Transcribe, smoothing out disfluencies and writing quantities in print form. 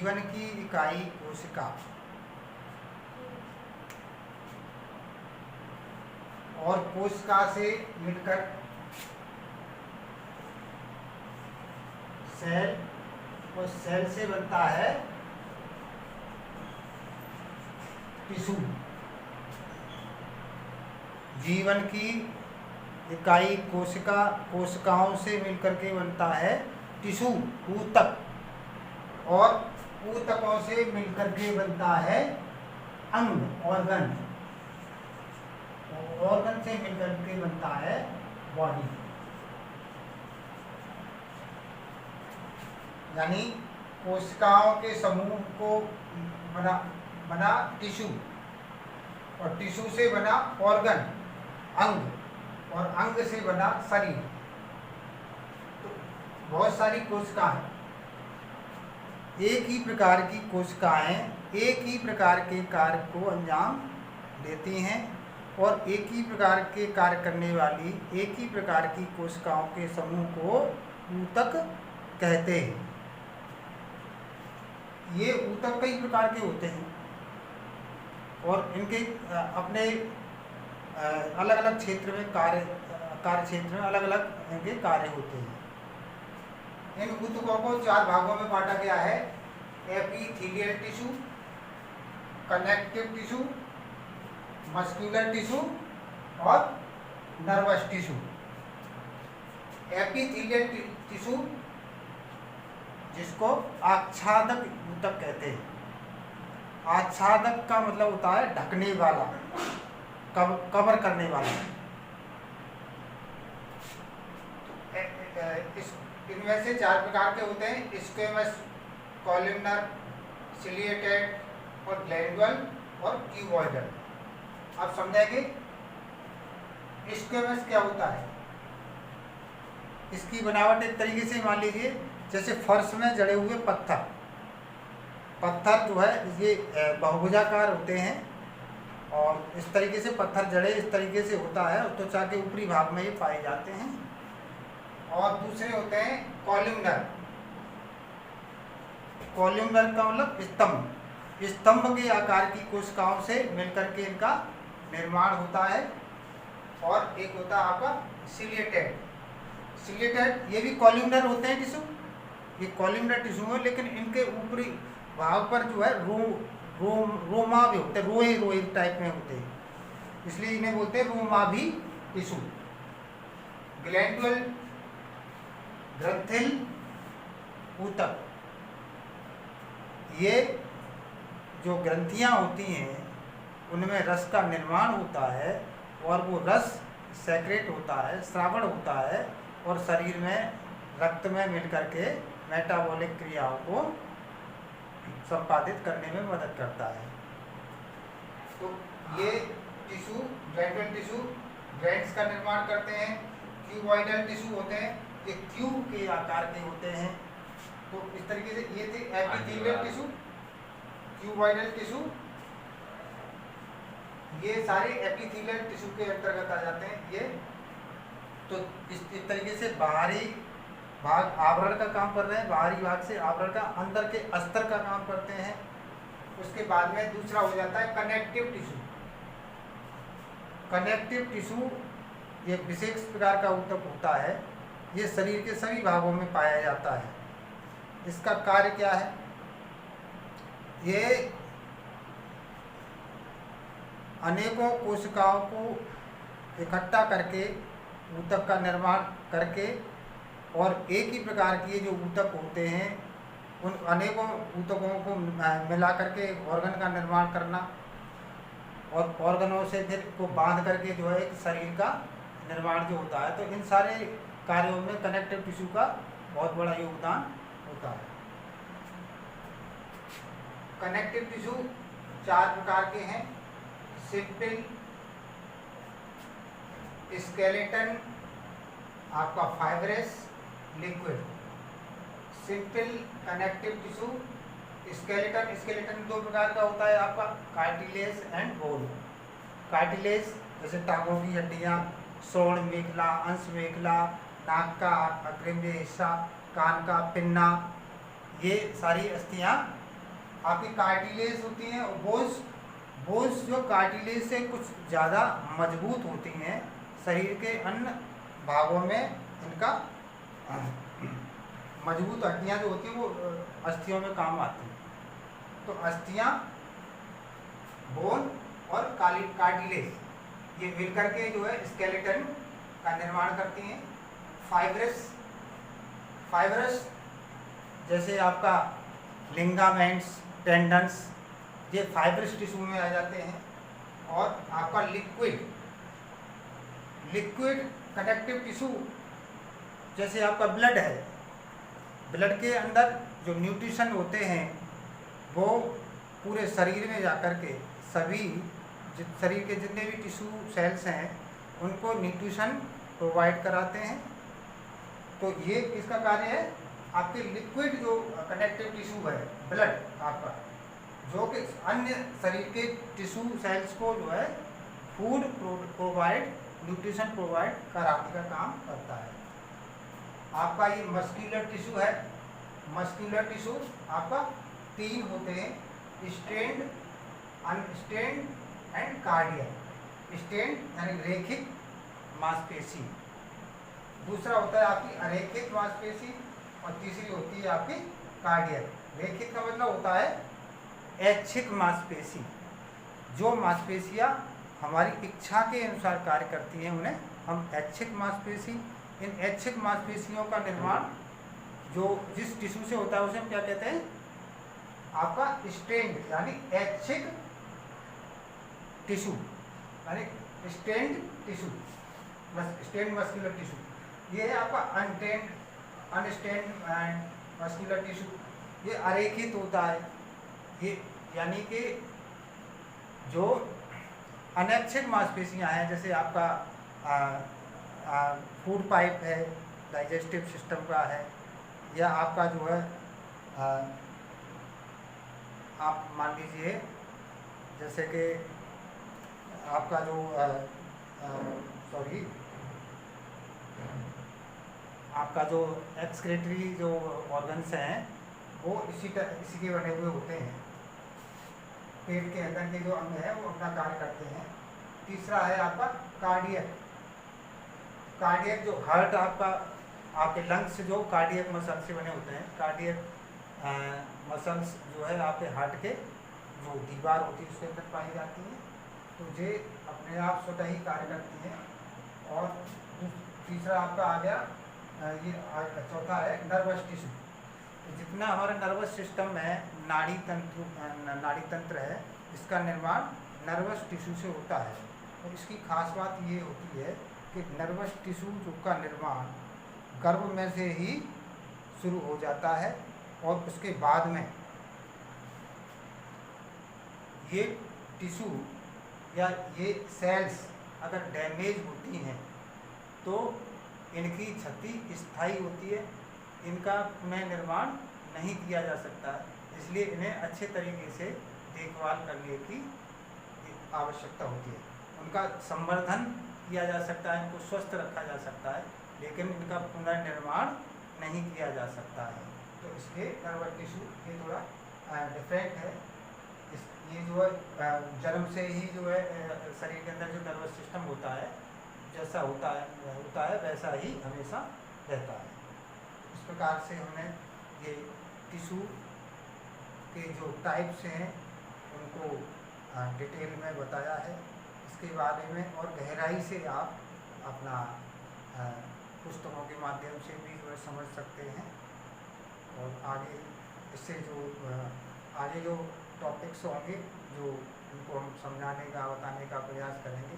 जीवन की इकाई कोशिका और कोशिका से मिलकर सेल और सेल से बनता है टिश्यू। जीवन की इकाई कोशिका, कोशिकाओं से मिलकर के बनता है टिश्यू ऊतक, और ऊतकों से मिलकर के बनता है अंग ऑर्गन, ऑर्गन से मिलकर के बनता है बॉडी। यानी कोशिकाओं के समूह को बना टिश्यू, और टिश्यू से बना ऑर्गन अंग, और अंग से बना शरीर। तो बहुत सारी कोशिकाएं, एक ही प्रकार की कोशिकाएं एक ही प्रकार के कार्य को अंजाम देती हैं, और एक ही प्रकार के कार्य करने वाली एक ही प्रकार की कोशिकाओं के समूह को ऊतक कहते हैं। ये ऊतक कई प्रकार के होते हैं और इनके अपने अलग अलग क्षेत्र में कार्य क्षेत्र में अलग अलग इनके कार्य होते हैं। इन ऊतकों को 4 भागों में बांटा गया है: epithelial tissue, connective tissue, muscular tissue और नर्वस टिश्यू। एपिथेलियल टिश्यू, जिसको आच्छादक ऊतक कहते हैं। आच्छादक का मतलब होता है ढकने वाला, कवर करने वाला। इनमें से 4 प्रकार के होते हैं: स्क्वेमस, कॉलमनर, सिलिएटेड और ग्लैंडुलर और क्यूबॉइडल। आप समझेंगे स्क्वेमस क्या होता है। इसकी बनावट एक तरीके से मान लीजिए जैसे फर्श में जड़े हुए पत्थर जो है ये बहुभुजाकार होते हैं, और इस तरीके से पत्थर जड़े इस तरीके से होता है, और त्वचा के ऊपरी भाग में ये पाए जाते हैं। और दूसरे होते हैं कॉलमनर। कॉलमनर का मतलब स्तंभ के आकार की कोशिकाओं से मिलकर के इनका निर्माण होता है। और एक होता है आपका सिलिएटेड। ये भी कॉलमनर होते हैं टिश्यू, ये कॉलमनर टिश्यू है, लेकिन इनके ऊपरी भाग पर जो है रोमा भी होते हैं, रोए टाइप में होते हैं, इसलिए इन्हें बोलते हैं रोमाभी टिश्यू। ग्लैंडुलर, ग्रंथिल ऊतक, ये जो ग्रंथियां होती हैं उनमें रस का निर्माण होता है, और वो रस सेक्रेट होता है, स्रावण होता है, और शरीर में रक्त में मिलकर के मेटाबॉलिक क्रियाओं को संपादित करने में मदद करता है। तो ये टिश्यू, ग्लैंडुलर टिश्यू ग्लैंड्स का निर्माण करते हैं। क्यूबॉइडल टिश्यू होते हैं, ये क्यूब के आकार के होते हैं। तो इस तरीके से ये थे एपिथेलियल टिश्यू, क्यूबॉइडल टिश्यू, ये सारे एपिथेलियल टिश्यू के अंतर्गत आ जाते हैं। ये तो इस तरीके से बाहरी भाग आवरण का काम कर रहे हैं, बाहरी भाग से आवरण का, अंदर के अस्तर का काम करते हैं। उसके बाद में दूसरा हो जाता है कनेक्टिव टिश्यू। कनेक्टिव टिश्यू ये विशेष प्रकार का ऊतक होता है, ये शरीर के सभी भागों में पाया जाता है। इसका कार्य क्या है? ये अनेकों कोशिकाओं को इकट्ठा करके ऊतक का निर्माण करके, और एक ही प्रकार के जो ऊतक होते हैं उन अनेकों ऊतकों को मिला करके ऑर्गन का निर्माण करना, और ऑर्गनों से फिर को बांध करके जो है एक शरीर का निर्माण जो होता है। तो इन सारे कार्यों में कनेक्टिव टिश्यू का बहुत बड़ा योगदान होता है। कनेक्टिव टिश्यू 4 प्रकार के हैं: सिंपल, स्केलेटन, आपका fibrous, liquid. Simple connective tissue, skeleton 2 प्रकार का होता है आपका, कार्टिलेज एंड बोन। कार्टिलेज जैसे टांगों की हड्डियाँ, श्रोण मेखला, अंश मेखला, नाक का अग्रिम हिस्सा, कान का पिन्ना, ये सारी अस्थियाँ आपकी कार्टिलेज होती हैं, और बोन्स बोन्स जो कार्टिलेज से कुछ ज़्यादा मजबूत होती हैं, शरीर के अन्य भागों में इनका मजबूत हड्डियाँ जो होती हैं वो अस्थियों में काम आती हैं। तो अस्थियाँ, बोन और कार्टिलेज ये मिलकर के जो है स्केलेटन का निर्माण करती हैं। फाइब्रस जैसे आपका लिगामेंट्स, टेंडन्स, ये फाइब्रस टिश्यू में आ जाते हैं। और आपका लिक्विड कनेक्टिव टिश्यू जैसे आपका ब्लड है, ब्लड के अंदर जो न्यूट्रिशन होते हैं वो पूरे शरीर में जाकर के सभी शरीर के जितने भी टिश्यू सेल्स हैं उनको न्यूट्रिशन प्रोवाइड कराते हैं। तो ये किसका कार्य है? आपके लिक्विड जो कनेक्टिव टिश्यू है ब्लड आपका, जो कि अन्य शरीर के टिश्यू सेल्स को जो है फूड प्रोवाइड, न्यूट्रिशन प्रोवाइड कराने का काम करता है। आपका ये मस्कुलर टिश्यू है। मस्कुलर टिश्यू आपका 3 होते हैं, stand, unstained and cardiac. Stand यानी रेखिक मांसपेशी, दूसरा होता है आपकी अरेखिक मांसपेशी, और तीसरी होती है आपकी कार्डियक। रेखिक का मतलब होता है ऐच्छिक मांसपेशी। जो मांसपेशियाँ हमारी इच्छा के अनुसार कार्य करती हैं उन्हें हम ऐच्छिक मांसपेशी। इन ऐच्छिक मांसपेशियों का निर्माण जो जिस टिश्यू से होता है उसे हम क्या कहते हैं? आपका स्टेन्ड यानी ऐच्छिक टिश्यू, यानी stained tissue, stained muscular tissue. ये है आपका अनस्टेन्ड एंड मस्कुलर टिश्यू, ये अरेखित होता है। ये यानी कि जो अनैच्छिक मांसपेशियां हैं, जैसे आपका फूड पाइप है, डाइजेस्टिव सिस्टम का है, या आपका जो है आप मान लीजिए जैसे कि आपका जो आपका जो एक्सक्रीटरी जो ऑर्गन्स हैं वो इसी के बने हुए होते हैं। पेट के अंदर के जो अंग हैं वो अपना कार्य करते हैं। तीसरा है आपका कार्डियक। कार्डियक जो हार्ट आपके लंग्स जो कार्डियक मसल से बने होते हैं। कार्डियक मसल्स जो है आपके हार्ट के जो दीवार होती है उसके अंदर पाई जाती है, तो ये अपने आप स्वतः ही कार्य करती हैं। और तीसरा आपका आ गया ये चौथा है नर्वस टिश्यू। तो जितना हमारा नर्वस सिस्टम है, नाड़ी तंत्र है, इसका निर्माण नर्वस टिश्यू से होता है। और इसकी खास बात ये होती है कि नर्वस टिश्यू का निर्माण गर्भ में से ही शुरू हो जाता है, और उसके बाद में ये टिश्यू या ये सेल्स अगर डैमेज होती हैं तो इनकी क्षति स्थायी होती है, इनका पुनर्निर्माण नहीं किया जा सकता, इसलिए इन्हें अच्छे तरीके से देखभाल करने की आवश्यकता होती है। उनका संवर्धन किया जा सकता है, इनको स्वस्थ रखा जा सकता है, लेकिन इनका पुनर्निर्माण नहीं किया जा सकता है। तो इसके नर्वस टिश्यू ये थोड़ा डिफरेंट है। ये जो है जन्म से ही जो है शरीर के अंदर जो नर्वस सिस्टम होता है जैसा होता है वैसा ही हमेशा रहता है। इस प्रकार से हमने ये टिश्यू के जो टाइप्स हैं उनको डिटेल में बताया है। इसके बारे में और गहराई से आप अपना पुस्तकों के माध्यम से भी जो है समझ सकते हैं, और आगे इससे जो आगे जो टॉपिक्स होंगे जो उनको हम समझाने का बताने का प्रयास करेंगे।